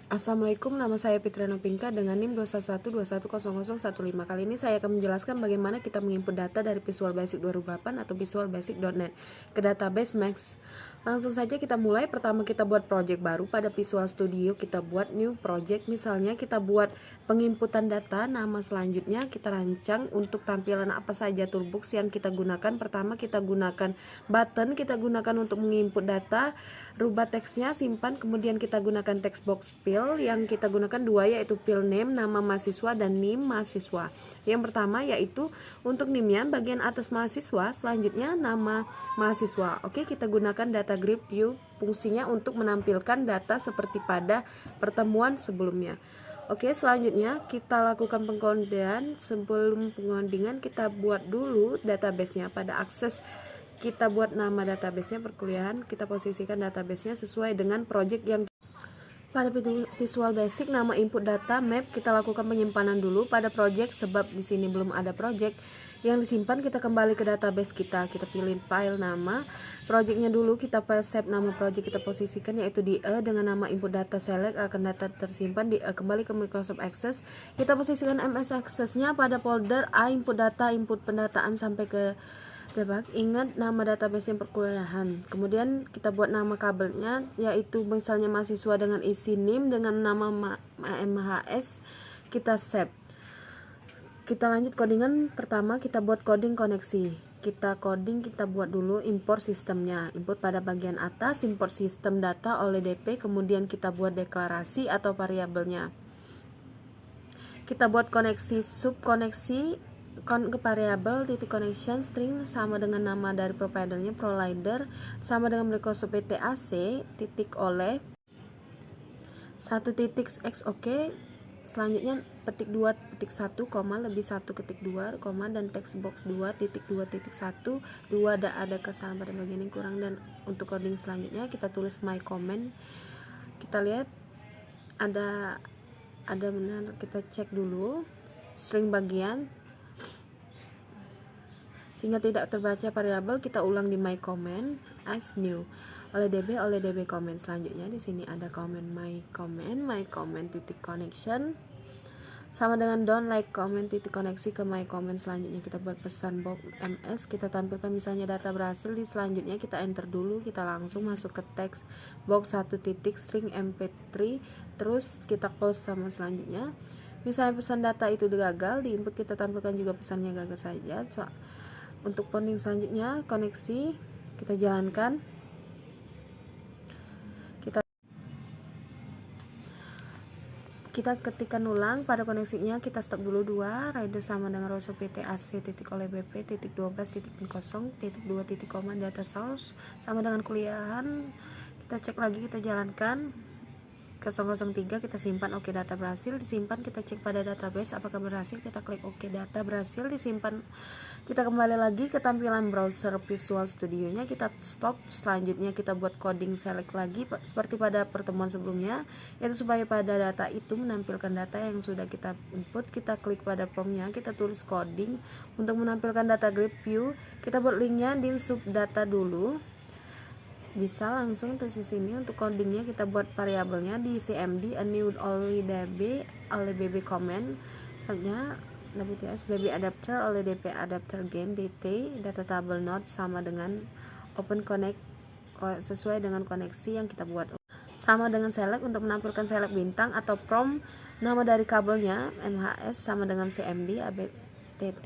Assalamualaikum, nama saya Fitriana Pinka dengan NIM 211210015. Kali ini saya akan menjelaskan bagaimana kita menginput data dari Visual Basic 2008 atau Visual Basic.net ke database Max. Langsung saja kita mulai. Pertama kita buat project baru pada Visual Studio, kita buat new project. Misalnya kita buat penginputan data, nama selanjutnya kita rancang untuk tampilan apa saja toolbox yang kita gunakan. Pertama kita gunakan button, kita gunakan untuk menginput data, rubah teksnya, simpan, kemudian kita gunakan text box fill yang kita gunakan dua, yaitu fill name nama mahasiswa dan NIM mahasiswa. Yang pertama yaitu untuk NIM-nya bagian atas mahasiswa, selanjutnya nama mahasiswa. Oke, kita gunakan data grid view, fungsinya untuk menampilkan data seperti pada pertemuan sebelumnya. Oke, selanjutnya kita lakukan pengkodian. Sebelum pengkodingan kita buat dulu database-nya. Pada akses kita buat nama database-nya perkuliahan, kita posisikan database-nya sesuai dengan project yang pada Visual Basic nama input data map kita lakukan penyimpanan dulu pada project, sebab di sini belum ada project yang disimpan. Kita kembali ke database kita pilih file nama projectnya dulu, kita save nama project, kita posisikan yaitu di dengan nama input data select, akan data tersimpan di kembali ke Microsoft Access, kita posisikan MS Access-nya pada folder A input data, input pendataan sampai ke debug. Ingat nama database yang perkuliahan. Kemudian kita buat nama kabelnya, yaitu misalnya mahasiswa dengan isi NIM dengan nama MHS, kita save. Kita lanjut codingan. Pertama kita buat coding koneksi. Kita buat dulu import sistemnya. Import pada bagian atas, import sistem data oleh DP, kemudian kita buat deklarasi atau variabelnya. Kita buat koneksi subkoneksi ke variabel titik connection string sama dengan nama dari providernya, provider sama dengan Microsoft PTAC titik oleh 1 titik x. oke. Selanjutnya petik 2.1, lebih 1 ketik 2, dan text box 2.2.1, 2 ada kesalahan pada bagian yang kurang. Dan untuk coding selanjutnya kita tulis my comment. Kita lihat ada benar, kita cek dulu string bagian sehingga tidak terbaca variabel. Kita ulang di my comment as new oleh DB comment. Selanjutnya di sini ada comment my comment titik connection sama dengan don't like comment titik koneksi ke my comment. Selanjutnya kita buat pesan box ms, kita tampilkan misalnya data berhasil. Di selanjutnya kita enter dulu, kita langsung masuk ke text box 1 titik string mp3, terus kita close. Sama selanjutnya misalnya pesan data itu gagal di input, kita tampilkan juga pesannya gagal saja. Untuk coding selanjutnya koneksi kita jalankan, kita ketikkan ulang pada koneksinya. Kita stop dulu 2 rider sama dengan row PTAC titik oleh BP titik 12 titik 0 titik 2 titik koma data source sama dengan kuliahan. Kita cek lagi, kita jalankan ke 003, kita simpan. Oke, data berhasil disimpan. Kita cek pada database apakah berhasil, kita klik oke, data berhasil disimpan. Kita kembali lagi ke tampilan browser Visual Studio nya, kita stop. Selanjutnya kita buat coding select lagi seperti pada pertemuan sebelumnya, yaitu supaya pada data itu menampilkan data yang sudah kita input. Kita klik pada promnya, kita tulis coding untuk menampilkan data grid view. Kita buat linknya di sub data dulu, bisa langsung ke sini. Untuk codingnya kita buat variabelnya di cmd a new oleh db oleh bb comment, selanjutnya wts bb adapter oleh dp adapter game dt data table node sama dengan open connect sesuai dengan koneksi yang kita buat, sama dengan select untuk menampilkan select bintang atau prompt. Nama dari kabelnya mhs sama dengan cmd abtt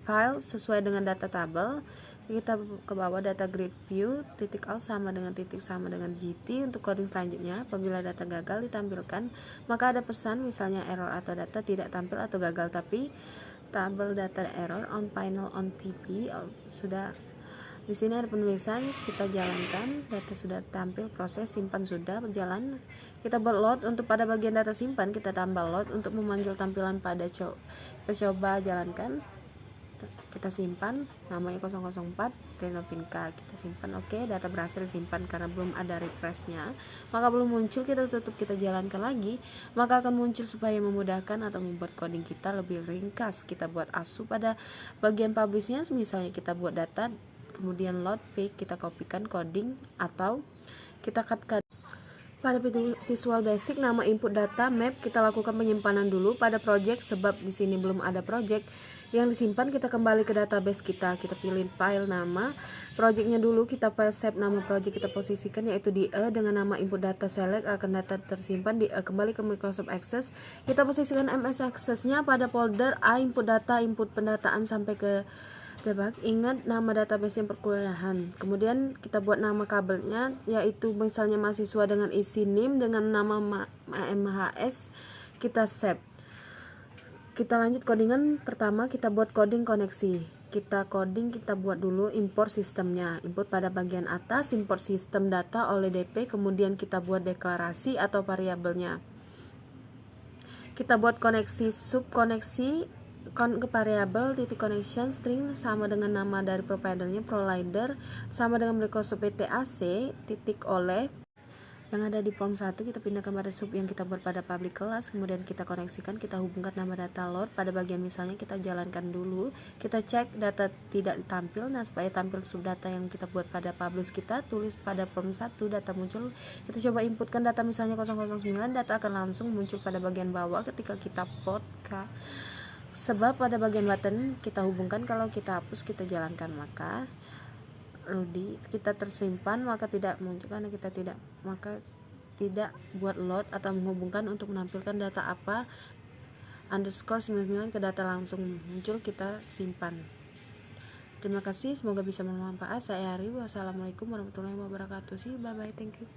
file sesuai dengan data tabel. Kita ke bawah data grid view titik out sama dengan titik sama dengan GT. Untuk coding selanjutnya, apabila data gagal ditampilkan, maka ada pesan misalnya error atau data tidak tampil atau gagal, tapi tabel data error on final on TP. Sudah di sini ada penulisan, kita jalankan, data sudah tampil, proses simpan sudah berjalan. Kita buat load untuk pada bagian data simpan, kita tambah load untuk memanggil tampilan pada kita coba jalankan. Kita simpan namanya 004 Fitriana Pinka, kita simpan. Oke, data berhasil disimpan karena belum ada refreshnya, maka belum muncul. Kita tutup, kita jalankan lagi, maka akan muncul supaya memudahkan atau membuat coding kita lebih ringkas. Kita buat ASU pada bagian publishnya, misalnya kita buat data kemudian load pick, kita kopikan coding atau kita cut. Pada Visual Basic, nama input data map kita lakukan penyimpanan dulu pada project, sebab di sini belum ada project yang disimpan. Kita kembali ke database kita pilih file nama projectnya dulu, kita save nama project, kita posisikan yaitu di dengan nama input data select, akan data tersimpan di kembali ke Microsoft Access, kita posisikan MS Access-nya pada folder A input data, input pendataan sampai ke debug. Ingat nama database yang perkuliahan. Kemudian kita buat nama kabelnya, yaitu misalnya mahasiswa dengan isi NIM dengan nama MHS, kita save. Kita lanjut codingan. Pertama kita buat coding koneksi. Kita buat dulu import sistemnya. Input pada bagian atas, import sistem data oleh DP, kemudian kita buat deklarasi atau variabelnya. Kita buat koneksi subkoneksi ke variabel titik connection string sama dengan nama dari providernya, provider sama dengan Microsoft PTAC titik oleh yang ada di form 1, kita pindahkan pada sub yang kita buat pada public class, kemudian kita koneksikan, kita hubungkan nama data load pada bagian misalnya kita jalankan dulu, kita cek data tidak tampil. Nah, supaya tampil sub data yang kita buat pada publish, kita tulis pada form 1 data muncul, kita coba inputkan data misalnya 009, data akan langsung muncul pada bagian bawah ketika kita podcast. Sebab pada bagian button kita hubungkan, kalau kita hapus kita jalankan maka Rudy kita tersimpan, maka tidak muncul karena kita tidak buat load atau menghubungkan untuk menampilkan data apa underscore 99 ke data langsung muncul, kita simpan. Terima kasih, semoga bisa bermanfaat. Saya Ari, wassalamualaikum warahmatullahi wabarakatuh. Bye bye, thank you.